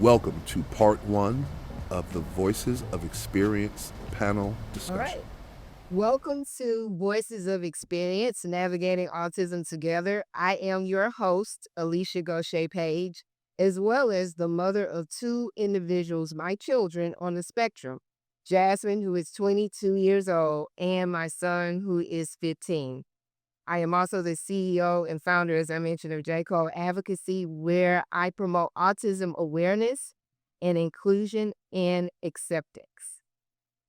Welcome to part one of the Voices of Experience panel All discussion. right. Welcome to Voices of Experience Navigating Autism Together. I am your host, Alicia Gaucher Page, as well as the mother of two individuals, my children on the spectrum, Jasmine, who is 22 years old, and my son, who is 15. I am also the CEO and founder, as I mentioned, of JCole Advocacy, where I promote autism awareness and inclusion and acceptance.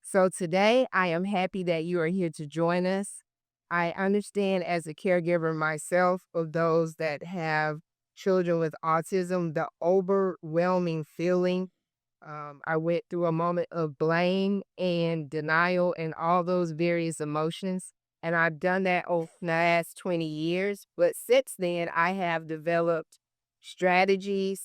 So today I am happy that you are here to join us. I understand as a caregiver myself of those that have children with autism, the overwhelming feeling. I went through a moment of blame and denial and all those various emotions. And I've done that over the last 20 years. But since then, I have developed strategies,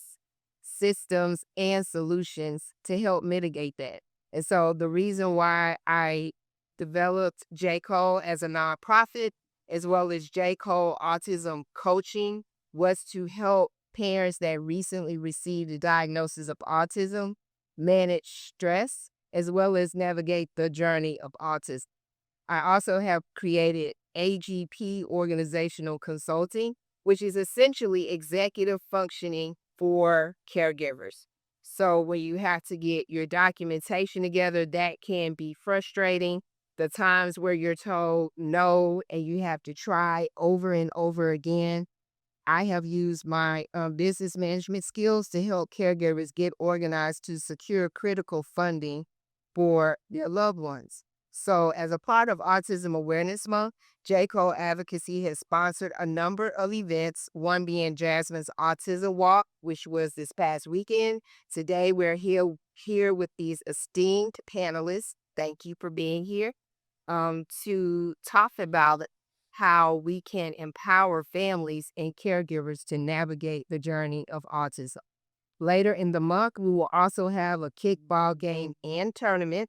systems, and solutions to help mitigate that. And so the reason why I developed JCole as a nonprofit, as well as JCole Autism Coaching, was to help parents that recently received a diagnosis of autism manage stress, as well as navigate the journey of autism. I also have created AGP Organizational Consulting, which is essentially executive functioning for caregivers. So when you have to get your documentation together, that can be frustrating. The times where you're told no and you have to try over and over again. I have used my business management skills to help caregivers get organized to secure critical funding for their loved ones. So, as a part of Autism Awareness Month, JCole Advocacy has sponsored a number of events, one being Jasmine's Autism Walk, which was this past weekend. Today, we're here with these esteemed panelists. Thank you for being here to talk about how we can empower families and caregivers to navigate the journey of autism. Later in the month, we will also have a kickball game and tournament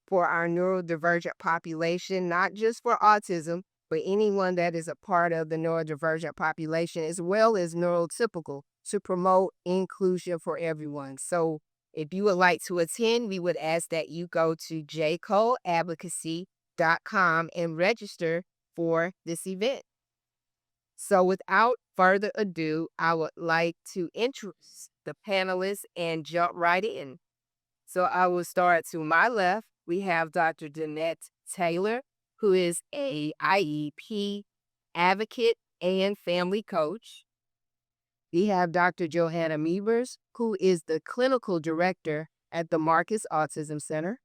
for our neurodivergent population, not just for autism, but anyone that is a part of the neurodivergent population, as well as neurotypical, to promote inclusion for everyone. So if you would like to attend, we would ask that you go to jcoleadvocacy.com and register for this event. So without further ado, I would like to introduce the panelists and jump right in. So I will start to my left. We have Dr. Dannette Taylor, who is a IEP advocate and family coach. We have Dr. Joanna Mevers, who is the clinical director at the Marcus Autism Center.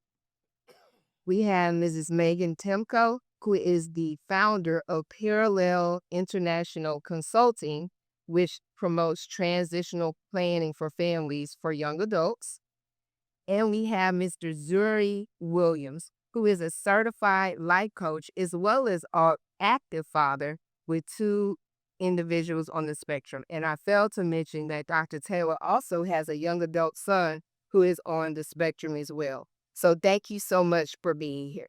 We have Mrs. Megan Timko, who is the founder of Parallel International Consulting, which promotes transitional planning for families for young adults. And we have Mr. Zuri Williams, who is a certified life coach as well as an active father with two individuals on the spectrum. And I failed to mention that Dr. Taylor also has a young adult son who is on the spectrum as well. So thank you so much for being here.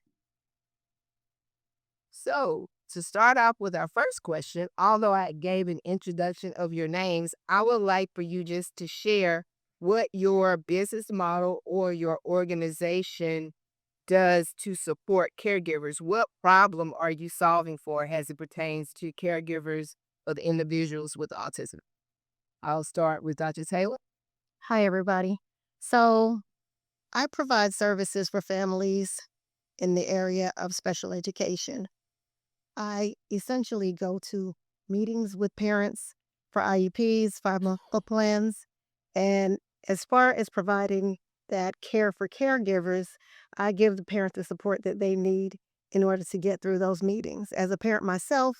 So, to start off with our first question, although I gave an introduction of your names, I would like for you just to share what your business model or your organization does to support caregivers. What problem are you solving for as it pertains to caregivers of individuals with autism? I'll start with Dr. Taylor. Hi, everybody. So, I provide services for families in the area of special education. I essentially go to meetings with parents for IEPs, 5-month plans, and as far as providing that care for caregivers, I give the parent the support that they need in order to get through those meetings. As a parent myself,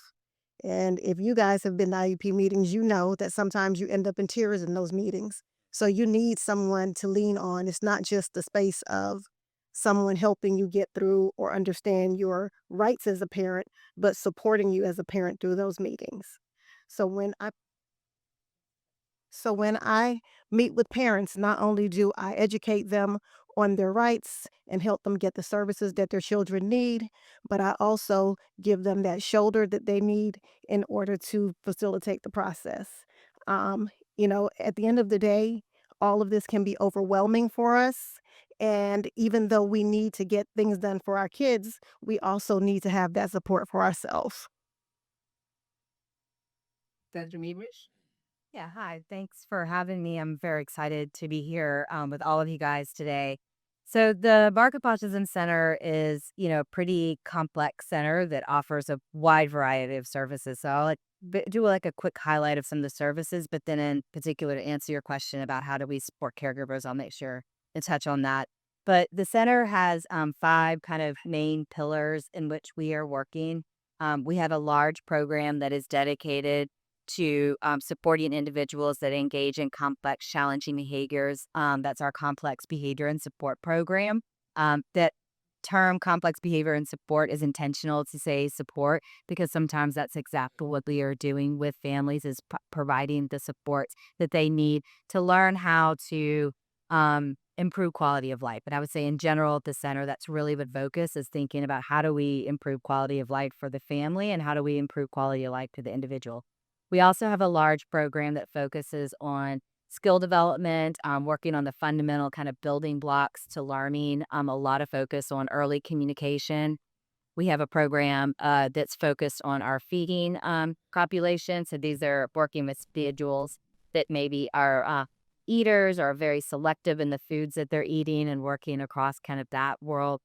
and if you guys have been to IEP meetings, you know that sometimes you end up in tears in those meetings. So you need someone to lean on. It's not just the space of someone helping you get through or understand your rights as a parent, but supporting you as a parent through those meetings. So when I so when I meet with parents, not only do I educate them on their rights and help them get the services that their children need, but I also give them that shoulder that they need in order to facilitate the process. At the end of the day, all of this can be overwhelming for us. And even though we need to get things done for our kids, we also need to have that support for ourselves. Dr. Mevers? Yeah, hi. Thanks for having me. I'm very excited to be here with all of you guys today. So the Markup Autism Center is, a pretty complex center that offers a wide variety of services. So I'll do like a quick highlight of some of the services, but then in particular to answer your question about how do we support caregivers, I'll make sure to touch on that. But the center has five kind of main pillars in which we are working. We have a large program that is dedicated to supporting individuals that engage in complex, challenging behaviors. That's our complex behavior and support program. That term complex behavior and support is intentional to say support because sometimes that's exactly what we are doing with families is providing the supports that they need to learn how to improve quality of life. And I would say in general at the center, that's really what focus is thinking about how do we improve quality of life for the family and how do we improve quality of life to the individual. We also have a large program that focuses on skill development, working on the fundamental kind of building blocks to learning, a lot of focus on early communication. We have a program that's focused on our feeding population. So these are working with individuals that maybe are eaters or are very selective in the foods that they're eating and working across kind of that world,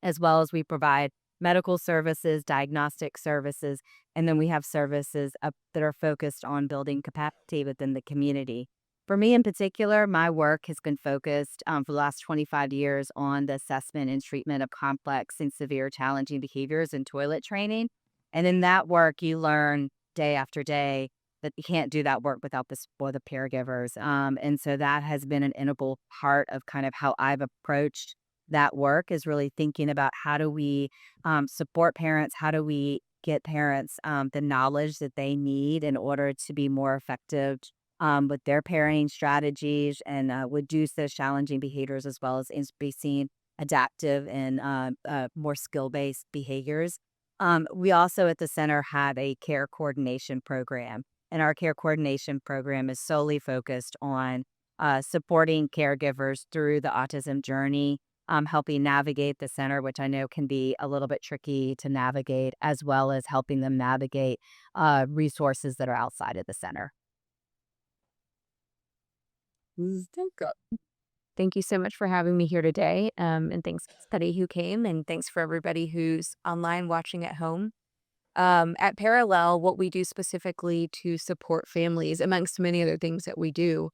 as well as we provide medical services, diagnostic services, and then we have services that are focused on building capacity within the community. For me in particular, my work has been focused for the last 25 years on the assessment and treatment of complex and severe challenging behaviors and toilet training. And in that work, you learn day after day that you can't do that work without the support of caregivers. And so that has been an integral part of kind of how I've approached that work is really thinking about how do we support parents, how do we get parents the knowledge that they need in order to be more effective with their parenting strategies and reduce those challenging behaviors as well as increasing adaptive and more skill-based behaviors. We also at the center have a care coordination program, and our care coordination program is solely focused on supporting caregivers through the autism journey, helping navigate the center, which I know can be a little bit tricky to navigate, as well as helping them navigate resources that are outside of the center. Thank you so much for having me here today. And thanks to everybody who came, and thanks for everybody who's online watching at home. At Parallel, what we do specifically to support families, amongst many other things that we do,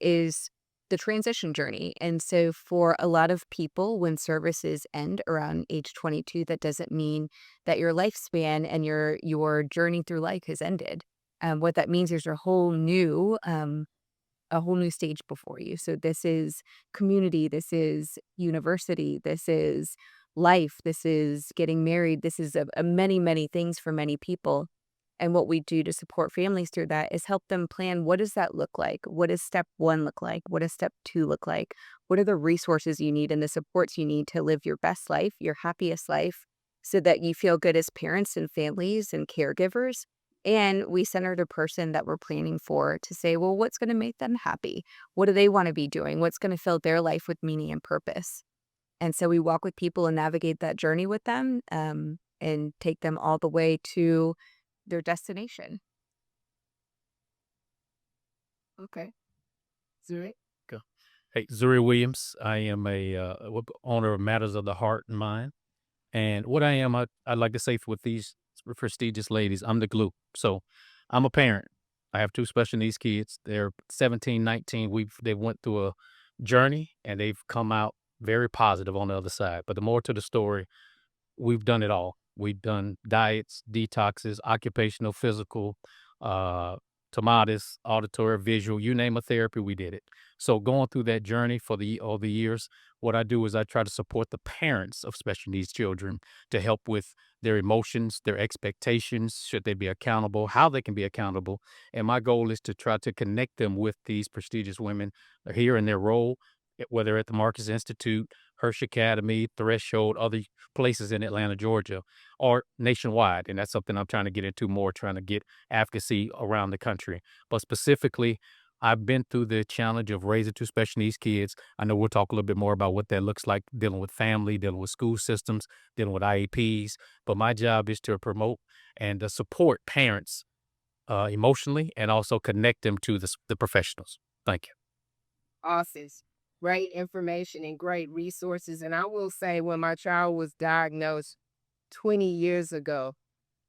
is the transition journey. And so for a lot of people, when services end around age 22, that doesn't mean that your lifespan and your journey through life has ended. What that means is a whole new stage before you. So this is community, this is university, this is life, this is getting married, this is a many, many things for many people. And what we do to support families through that is help them plan, what does that look like? What does step one look like? What does step two look like? What are the resources you need and the supports you need to live your best life, your happiest life, so that you feel good as parents and families and caregivers? And we center the person that we're planning for to say, well, what's going to make them happy? What do they want to be doing? What's going to fill their life with meaning and purpose? And so we walk with people and navigate that journey with them, and take them all the way to their destination. Okay. Zuri? Go. Hey, Zuri Williams. I am a owner of Matters of the Heart and Mind. And what I am, I'd like to say with these prestigious ladies, I'm the glue. So I'm a parent. I have two special needs kids. They're 17, 19. They went through a journey and they've come out very positive on the other side. But the more to the story, we've done it all. We've done diets, detoxes, occupational, physical, tomatoes, auditory, visual, you name a therapy, we did it. So going through that journey for all the years, what I do is I try to support the parents of special needs children to help with their emotions, their expectations, should they be accountable, how they can be accountable. And my goal is to try to connect them with these prestigious women here in their role, whether at the Marcus Institute, Hirsch Academy, Threshold, other places in Atlanta, Georgia, or nationwide. And that's something I'm trying to get into more, trying to get advocacy around the country. But specifically, I've been through the challenge of raising two special needs kids. I know we'll talk a little bit more about what that looks like, dealing with family, dealing with school systems, dealing with IEPs. But my job is to promote and to support parents emotionally and also connect them to the professionals. Thank you. Awesome. Great information and great resources. And I will say, when my child was diagnosed 20 years ago,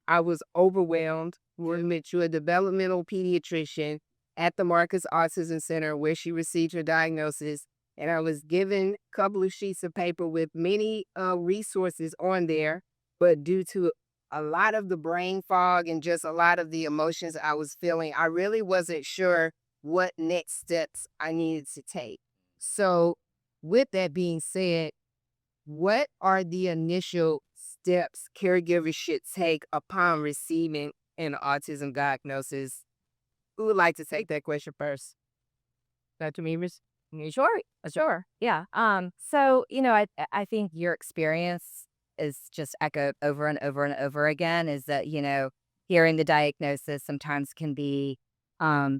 I was overwhelmed. We went to a developmental pediatrician at the Marcus Autism Center where she received her diagnosis. And I was given a couple of sheets of paper with many resources on there. But due to a lot of the brain fog and just a lot of the emotions I was feeling, I really wasn't sure what next steps I needed to take. So, with that being said, what are the initial steps caregivers should take upon receiving an autism diagnosis? Who would like to take that question first? Dr. Mevers? Sure, sure, yeah. So I think your experience is just echoed over and over and over again. Is that hearing the diagnosis sometimes can be, a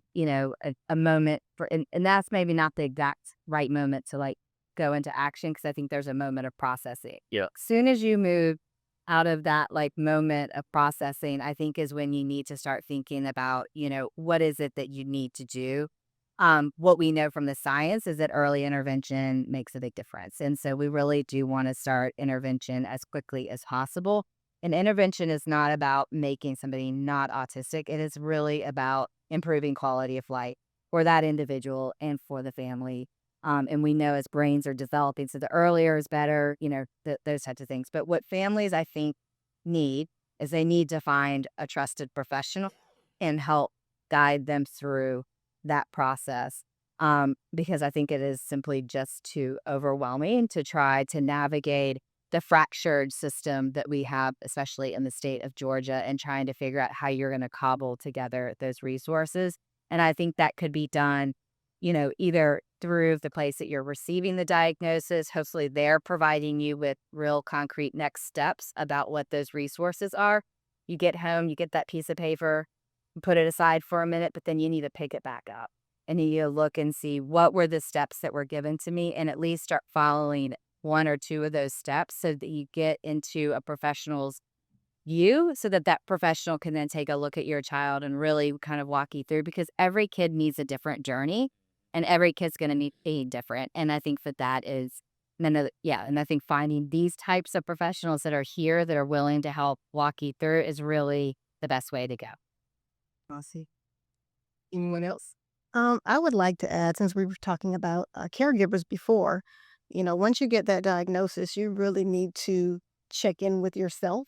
moment for, and that's maybe not the exact right moment to like go into action because I think there's a moment of processing. Yeah. As soon as you move out of that like moment of processing, I think is when you need to start thinking about, what is it that you need to do. What we know from the science is that early intervention makes a big difference. And so we really do want to start intervention as quickly as possible. And intervention is not about making somebody not autistic. It is really about improving quality of life for that individual and for the family. And we know as brains are developing, so the earlier is better, those types of things. But what families, I think, need is they need to find a trusted professional and help guide them through that process. Because I think it is simply just too overwhelming to try to navigate the fractured system that we have, especially in the state of Georgia, and trying to figure out how you're going to cobble together those resources. And I think that could be done, either through the place that you're receiving the diagnosis. Hopefully, they're providing you with real concrete next steps about what those resources are. You get home, you get that piece of paper, put it aside for a minute, but then you need to pick it back up and you need to look and see what were the steps that were given to me and at least start following one or two of those steps so that you get into a professional's view so that that professional can then take a look at your child and really kind of walk you through because every kid needs a different journey and every kid's going to need a different. And I think that is, and I think finding these types of professionals that are here that are willing to help walk you through is really the best way to go. Awesome. Anyone else? I would like to add, since we were talking about caregivers before, once you get that diagnosis, you really need to check in with yourself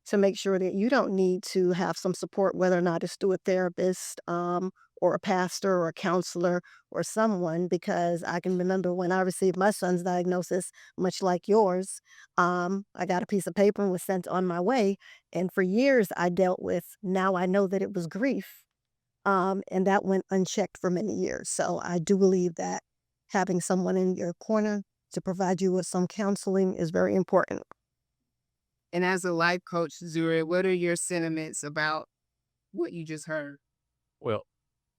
to make sure that you don't need to have some support, whether or not it's through a therapist, or a pastor or a counselor or someone, because I can remember when I received my son's diagnosis, much like yours, I got a piece of paper and was sent on my way. And for years I dealt with, now I know that it was grief. And that went unchecked for many years. So I do believe that having someone in your corner to provide you with some counseling is very important. And as a life coach, Zuri, what are your sentiments about what you just heard? Well,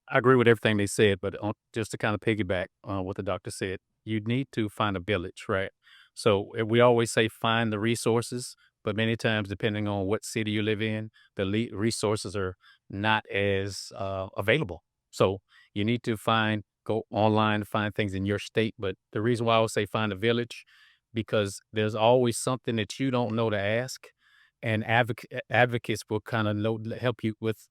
I agree with everything they said, but just to kind of piggyback on what the doctor said, you need to find a village, right? So we always say find the resources, but many times, depending on what city you live in, the resources are not as available. So you need to go online to find things in your state. But the reason why I would say find a village, because there's always something that you don't know to ask, and advocates will kind of help you with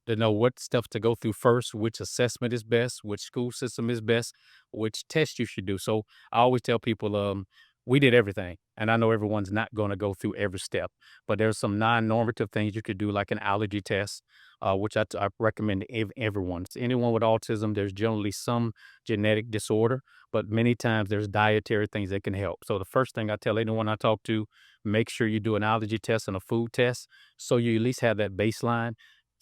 to know what stuff to go through first, which assessment is best, which school system is best, which test you should do. So I always tell people, we did everything. And I know everyone's not going to go through every step, but there's some non-normative things you could do, like an allergy test, which I recommend to everyone. So anyone with autism, there's generally some genetic disorder, but many times there's dietary things that can help. So the first thing I tell anyone I talk to, make sure you do an allergy test and a food test so you at least have that baseline.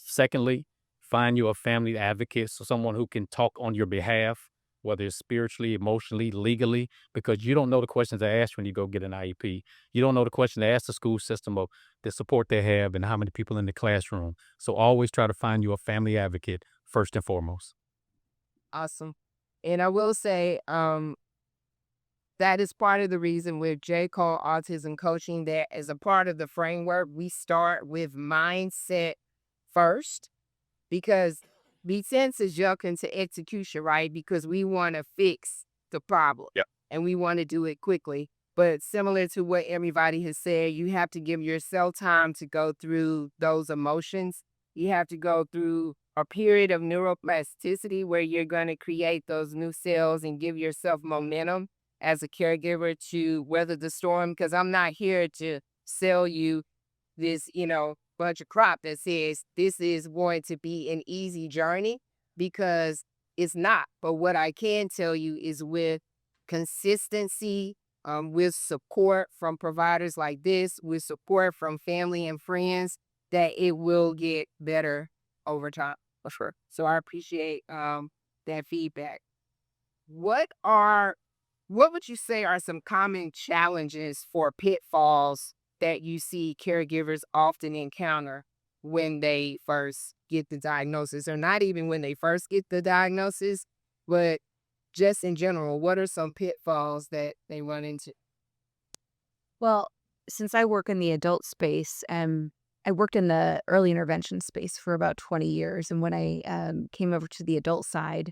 Secondly, find you a family advocate, so someone who can talk on your behalf, whether it's spiritually, emotionally, legally, because you don't know the questions to ask when you go get an IEP. You don't know the question to ask the school system of the support they have and how many people in the classroom. So always try to find you a family advocate first and foremost. Awesome. And I will say, that is part of the reason with JCole Autism Coaching that as a part of the framework, we start with mindset first because we tend to jump into execution, right? Because we want to fix the problem. Yep. And we want to do it quickly. But similar to what everybody has said, you have to give yourself time to go through those emotions. You have to go through a period of neuroplasticity where you're going to create those new cells and give yourself momentum as a caregiver to weather the storm. Because I'm not here to sell you this, bunch of crop that says this is going to be an easy journey, because it's not. But what I can tell you is with consistency, with support from providers like this, with support from family and friends, that it will get better over time. For sure. So I appreciate that feedback. What would you say are some common challenges for pitfalls that you see caregivers often encounter when they first get the diagnosis, or not even when they first get the diagnosis, but just in general? What are some pitfalls that they run into? Well, since I work in the adult space, I worked in the early intervention space for about 20 years. And when I came over to the adult side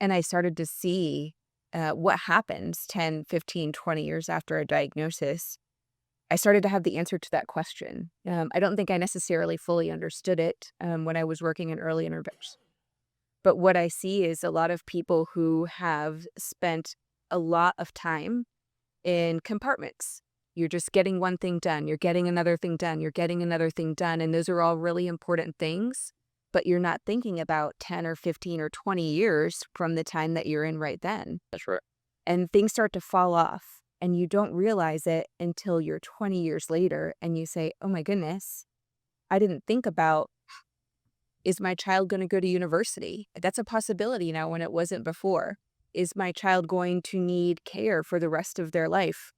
and I started to see what happens 10, 15, 20 years after a diagnosis, I started to have the answer to that question. I don't think I necessarily fully understood it when I was working in early intervention. But what I see is a lot of people who have spent a lot of time in compartments. You're just getting one thing done. You're getting another thing done. You're getting another thing done. And those are all really important things, but you're not thinking about 10 or 15 or 20 years from the time that you're in right then. That's right. And things start to fall off and you don't realize it until you're 20 years later and you say, oh my goodness, I didn't think about, is my child going to go to university? That's a possibility now when it wasn't before. Is my child going to need care for the rest of their life?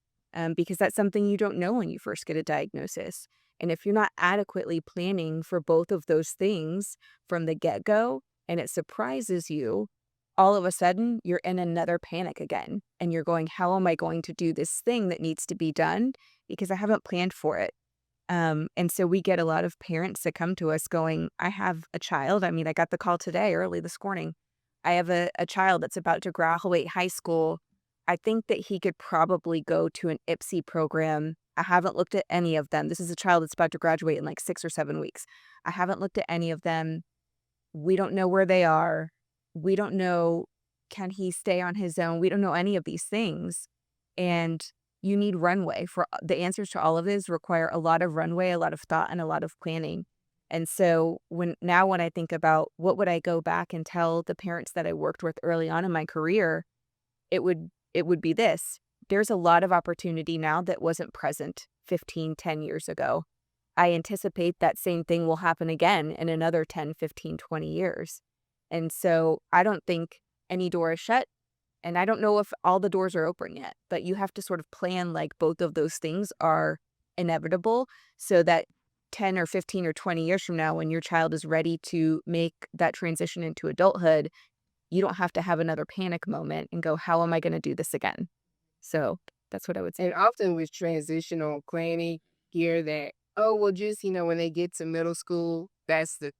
Because that's something you don't know when you first get a diagnosis. And if you're not adequately planning for both of those things from the get-go and it surprises you, all of a sudden you're in another panic again. And you're going, how am I going to do this thing that needs to be done? Because I haven't planned for it. And so we get a lot of parents that come to us going, I have a child. I mean, I got the call today early this morning. I have a child that's about to graduate high school. I think that he could probably go to an IPSY program. I haven't looked at any of them. This is a child that's about to graduate in like 6 or 7 weeks. I haven't looked at any of them. We don't know where they are. We don't know, can he stay on his own? We don't know any of these things. And you need runway. For the answers to all of this require a lot of runway, a lot of thought, and a lot of planning. And so when I think about what would I go back and tell the parents that I worked with early on in my career, it would be this. There's a lot of opportunity now that wasn't present 15, 10 years ago. I anticipate that same thing will happen again in another 10, 15, 20 years. And so I don't think any door is shut. And I don't know if all the doors are open yet, but you have to sort of plan like both of those things are inevitable so that 10 or 15 or 20 years from now, when your child is ready to make that transition into adulthood, you don't have to have another panic moment and go, how am I going to do this again? So that's what I would say. And often with transitional planning, hear that, oh, well, just, when they get to middle school, that's the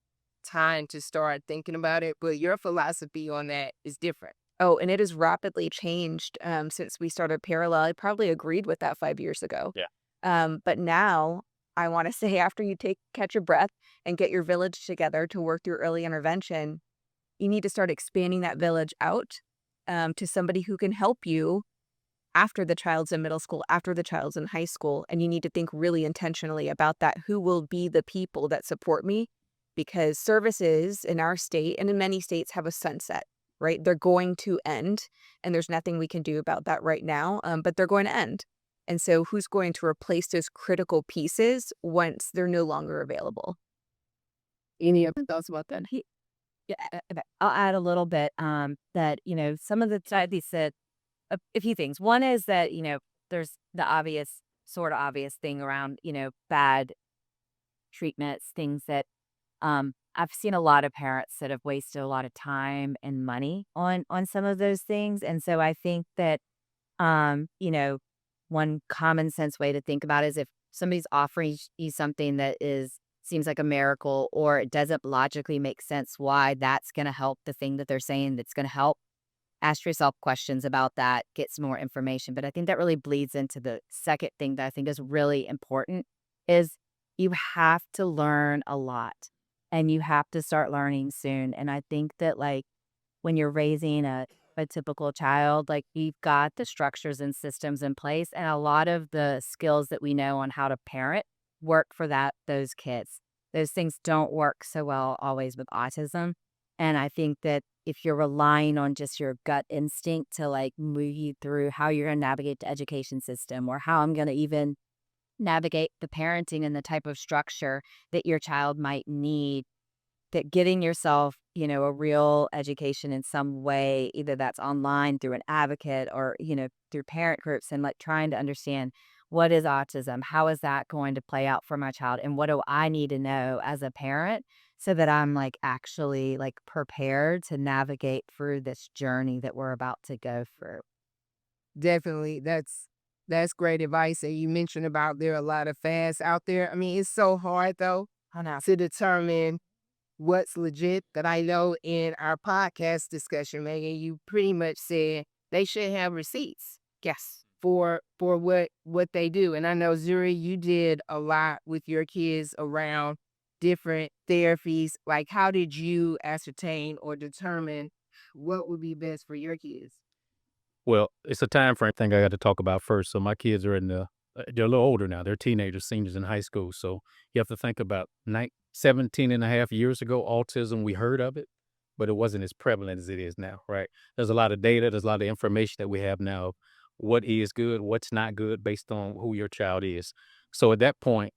time to start thinking about it. But your philosophy on that is different. Oh, and it has rapidly changed since we started Parallel. I probably agreed with that 5 years ago. Yeah. But now I want to say, after you catch your breath and get your village together to work through early intervention, you need to start expanding that village out to somebody who can help you after the child's in middle school, after the child's in high school. And you need to think really intentionally about that. Who will be the people that support me? Because services in our state and in many states have a sunset, right? They're going to end, and there's nothing we can do about that right now, but they're going to end. And so who's going to replace those critical pieces once they're no longer available? Any other thoughts about that? Yeah, I'll add a little bit that, some of the studies said a few things. One is that, there's the sort of obvious thing around, bad treatments, things that I've seen a lot of parents that have wasted a lot of time and money on some of those things. And so I think that you know, one common sense way to think about it is if somebody's offering you something that is seems like a miracle or it doesn't logically make sense why that's going to help the thing that they're saying that's going to help, ask yourself questions about that, get some more information. But I think that really bleeds into the second thing that I think is really important is you have to learn a lot and you have to start learning soon. And I think that like when you're raising a typical child, like you've got the structures and systems in place, and a lot of the skills that we know on how to parent work for those kids. Those things don't work so well always with autism. And I think that if you're relying on just your gut instinct to like move you through how you're going to navigate the education system or how I'm going to even navigate the parenting and the type of structure that your child might need, that getting yourself, a real education in some way, either that's online through an advocate or, through parent groups and like trying to understand what is autism? How is that going to play out for my child? And what do I need to know as a parent so that I'm like actually like prepared to navigate through this journey that we're about to go through? Definitely. That's great advice. And you mentioned about there are a lot of fads out there. I mean, it's so hard though I know. to determine what's legit. But I know in our podcast discussion, Megan, you pretty much said they should have receipts Yes. for what they do. And I know Zuri, you did a lot with your kids around different therapies. Like, how did you ascertain or determine what would be best for your kids? Well, it's a time frame thing I got to talk about first. So my kids are they're a little older now. They're teenagers, seniors in high school. So you have to think about 17 and a half years ago, autism, we heard of it, but it wasn't as prevalent as it is now, right? There's a lot of data, there's a lot of information that we have now of what is good, what's not good based on who your child is. So at that point,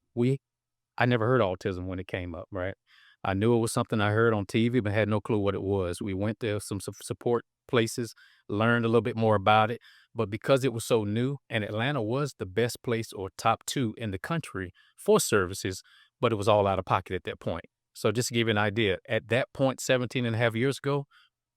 I never heard autism when it came up, right? I knew it was something I heard on TV, but had no clue what it was. We went to some support places, learned a little bit more about it. But because it was so new, and Atlanta was the best place or top two in the country for services, but it was all out of pocket at that point. So just to give you an idea, at that point, 17 and a half years ago,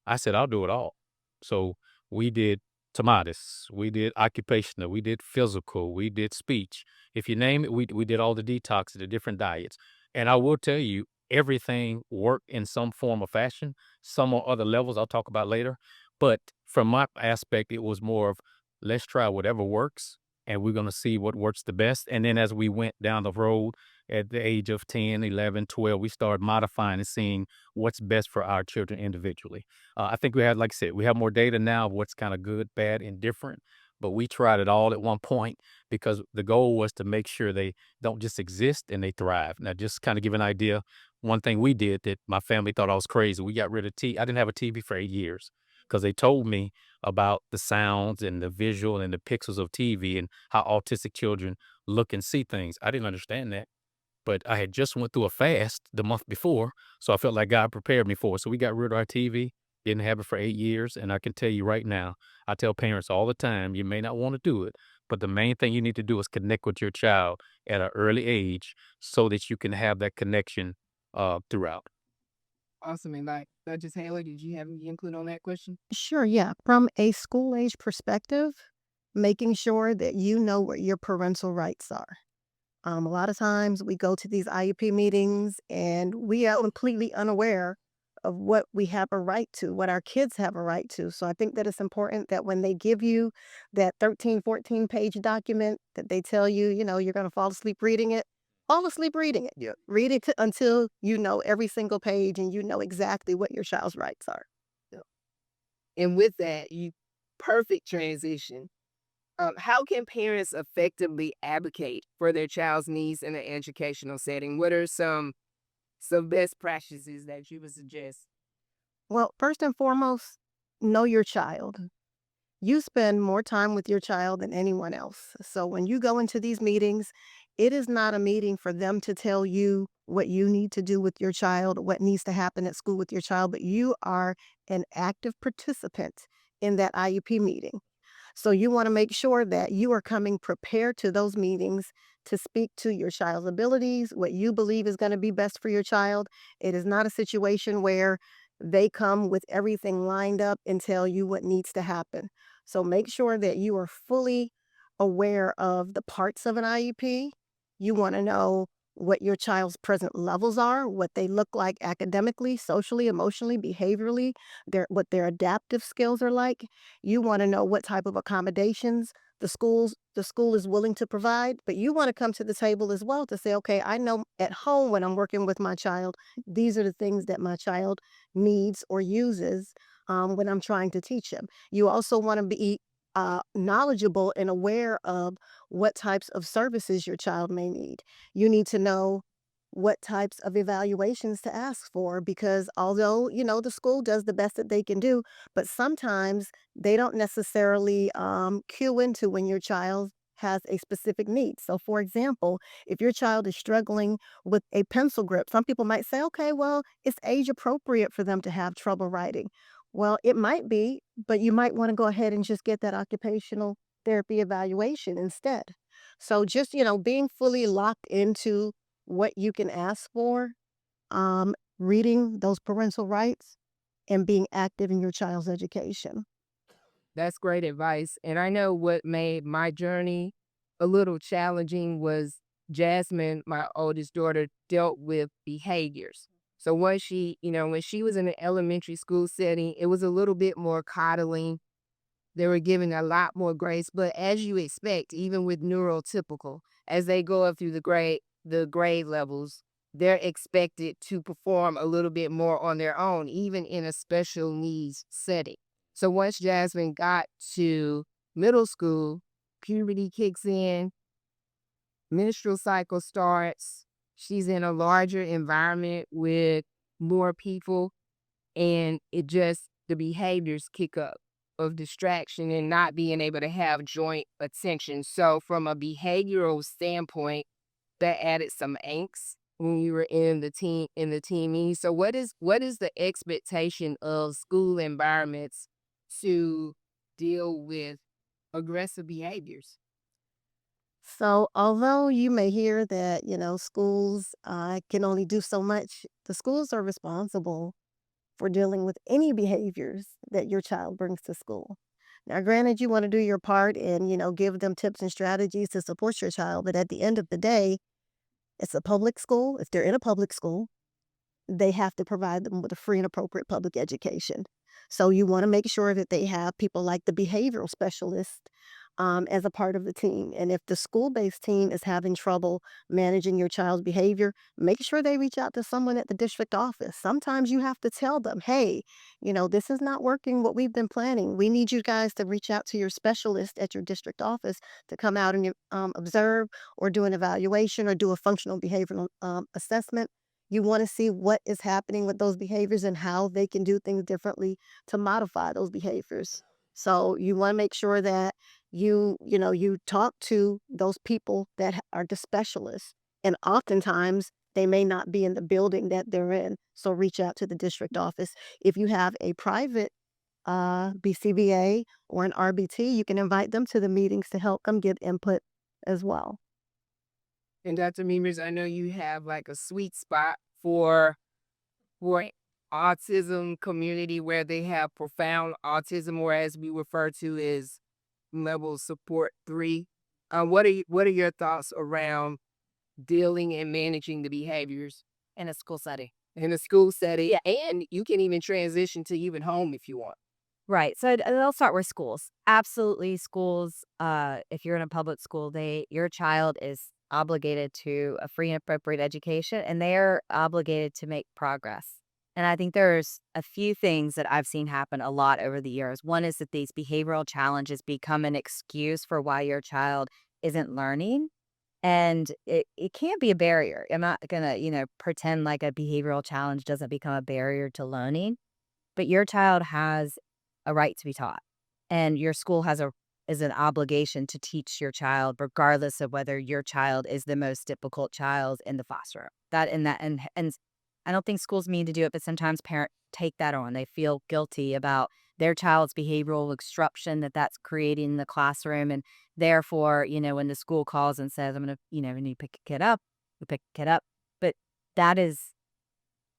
I said, I'll do it all. So we did tomatoes, we did occupational, we did physical, we did speech. If you name it, we did all the detoxes, the different diets. And I will tell you, everything worked in some form or fashion. Some on other levels I'll talk about later. But from my aspect, it was more of let's try whatever works and we're going to see what works the best. And then as we went down the road at the age of 10, 11, 12, we started modifying and seeing what's best for our children individually. I think we had, like I said, we have more data now of what's kind of good, bad, and different. But we tried it all at one point because the goal was to make sure they don't just exist and they thrive. Now, just kind of give an idea, one thing we did that my family thought I was crazy, we got rid of I didn't have a TV for 8 years because they told me about the sounds and the visual and the pixels of TV and how autistic children look and see things. I didn't understand that. But I had just went through a fast the month before, so I felt like God prepared me for it. So we got rid of our TV, didn't have it for 8 years, and I can tell you right now, I tell parents all the time, you may not want to do it, but the main thing you need to do is connect with your child at an early age so that you can have that connection throughout. Awesome. And like, Dr. Taylor, did you have any input on that question? Sure, yeah. From a school age perspective, making sure that you know what your parental rights are. A lot of times we go to these IEP meetings and we are completely unaware of what we have a right to, what our kids have a right to. So I think that it's important that when they give you that 13, 14-page document that they tell you, you're going to fall asleep reading it, fall asleep reading it. Yeah. Read it until you know every single page and you know exactly what your child's rights are. And with that, you perfect transition. How can parents effectively advocate for their child's needs in an educational setting? What are some best practices that you would suggest? Well, first and foremost, know your child. You spend more time with your child than anyone else. So when you go into these meetings, it is not a meeting for them to tell you what you need to do with your child, what needs to happen at school with your child, but you are an active participant in that IUP meeting. So you want to make sure that you are coming prepared to those meetings to speak to your child's abilities, what you believe is going to be best for your child. It is not a situation where they come with everything lined up and tell you what needs to happen. So make sure that you are fully aware of the parts of an IEP. You want to know what your child's present levels are, what they look like academically, socially, emotionally, behaviorally, what their adaptive skills are like. You want to know what type of accommodations the school is willing to provide, but you want to come to the table as well to say, okay, I know at home when I'm working with my child, these are the things that my child needs or uses when I'm trying to teach him. You also want to be knowledgeable and aware of what types of services your child may need. You need to know what types of evaluations to ask for because although, the school does the best that they can do, but sometimes they don't necessarily cue into when your child has a specific need. So, for example, if your child is struggling with a pencil grip, some people might say, okay, well, it's age appropriate for them to have trouble writing. Well, it might be, but you might want to go ahead and just get that occupational therapy evaluation instead. So, just, being fully locked into what you can ask for, reading those parental rights, and being active in your child's education. That's great advice. And I know what made my journey a little challenging was Jasmine, my oldest daughter, dealt with behaviors. So when she was in an elementary school setting, it was a little bit more coddling. They were given a lot more grace, but as you expect, even with neurotypical, as they go up through the grade levels, they're expected to perform a little bit more on their own, even in a special needs setting. So once Jasmine got to middle school, puberty kicks in, menstrual cycle starts. She's in a larger environment with more people, and the behaviors kick up of distraction and not being able to have joint attention. So from a behavioral standpoint, that added some angst when we were in the teen meeting. So what is the expectation of school environments to deal with aggressive behaviors? So, although you may hear that, schools can only do so much, the schools are responsible for dealing with any behaviors that your child brings to school. Now, granted, you want to do your part and, give them tips and strategies to support your child, but at the end of the day, it's a public school. If they're in a public school, they have to provide them with a free and appropriate public education. So you want to make sure that they have people like the behavioral specialist as a part of the team. And if the school-based team is having trouble managing your child's behavior, make sure they reach out to someone at the district office. Sometimes you have to tell them, hey, this is not working what we've been planning. We need you guys to reach out to your specialist at your district office to come out and observe or do an evaluation or do a functional behavioral assessment. You want to see what is happening with those behaviors and how they can do things differently to modify those behaviors. So you want to make sure that you talk to those people that are the specialists. And oftentimes they may not be in the building that they're in. So reach out to the district office. If you have a private BCBA or an RBT, you can invite them to the meetings to help them give input as well. And Dr. Mevers, I know you have like a sweet spot for autism community where they have profound autism, or as we refer to as level support 3. What are your thoughts around dealing and managing the behaviors in a school setting. in a school setting? Yeah. And you can even transition to even home if you want. Right. So they'll start with schools. Absolutely, schools. If you're in a public school, your child is obligated to a free and appropriate education, and they are obligated to make progress. And I think there's a few things that I've seen happen a lot over the years. One is that these behavioral challenges become an excuse for why your child isn't learning. And it can be a barrier. I'm not gonna, pretend like a behavioral challenge doesn't become a barrier to learning, but your child has a right to be taught, and your school is an obligation to teach your child, regardless of whether your child is the most difficult child in the classroom. And I don't think schools mean to do it, but sometimes parents take that on. They feel guilty about their child's behavioral disruption that's creating in the classroom. And therefore, when the school calls and says, I'm going to, we need to pick a kid up, we pick a kid up. But that is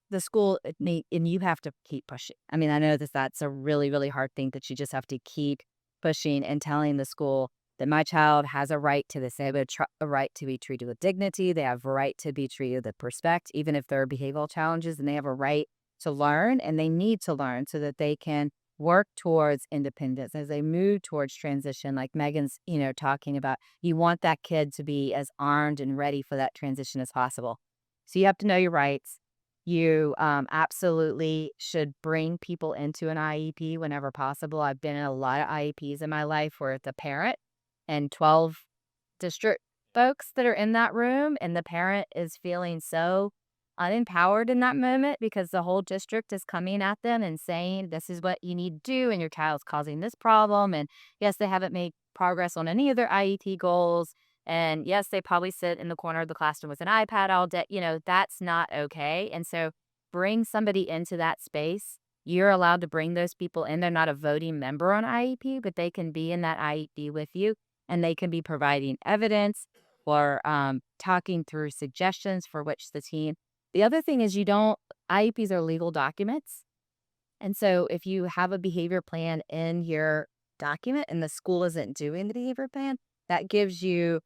the school, and you have to keep pushing. I mean, I know that's a really, really hard thing that you just have to keep pushing and telling the school that my child has a right to this. They have a right to be treated with dignity. They have a right to be treated with respect, even if there are behavioral challenges, and they have a right to learn, and they need to learn so that they can work towards independence as they move towards transition. Like Megan's, talking about, you want that kid to be as armed and ready for that transition as possible. So you have to know your rights. You absolutely should bring people into an IEP whenever possible. I've been in a lot of IEPs in my life where the parent and 12 district folks that are in that room, and the parent is feeling so unempowered in that moment because the whole district is coming at them and saying, this is what you need to do, and your child's causing this problem. And yes, they haven't made progress on any of their IEP goals. And yes, they probably sit in the corner of the classroom with an iPad all day. That's not okay. And so bring somebody into that space. You're allowed to bring those people in. They're not a voting member on IEP, but they can be in that IEP with you, and they can be providing evidence or talking through suggestions for which the team. The other thing is IEPs are legal documents. And so if you have a behavior plan in your document and the school isn't doing the behavior plan, that gives you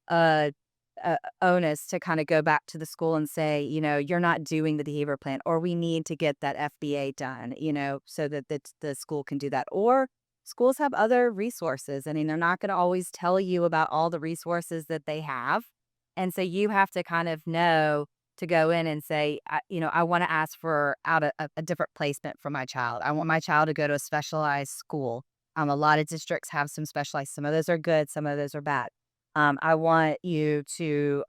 a onus to kind of go back to the school and say, you're not doing the behavior plan, or we need to get that FBA done, so that the school can do that. Or schools have other resources. I mean, they're not going to always tell you about all the resources that they have. And so you have to kind of know to go in and say, I want to ask for a different placement for my child. I want my child to go to a specialized school. A lot of districts have some specialized, some of those are good, some of those are bad. I want you to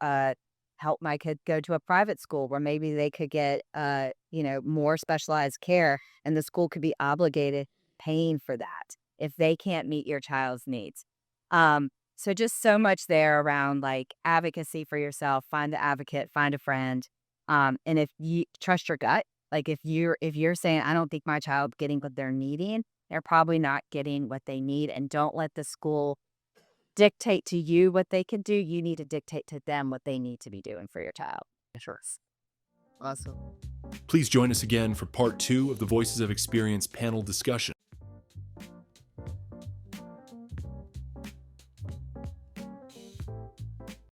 help my kid go to a private school where maybe they could get, more specialized care, and the school could be obligated paying for that if they can't meet your child's needs. So just so much there around like advocacy for yourself. Find the advocate, find a friend, and if you trust your gut, like if you're saying, I don't think my child getting what they're needing, they're probably not getting what they need, and don't let the school dictate to you what they can do. You need to dictate to them what they need to be doing for your child. Sure. Awesome. Please join us again for part 2 of the Voices of Experience panel discussion.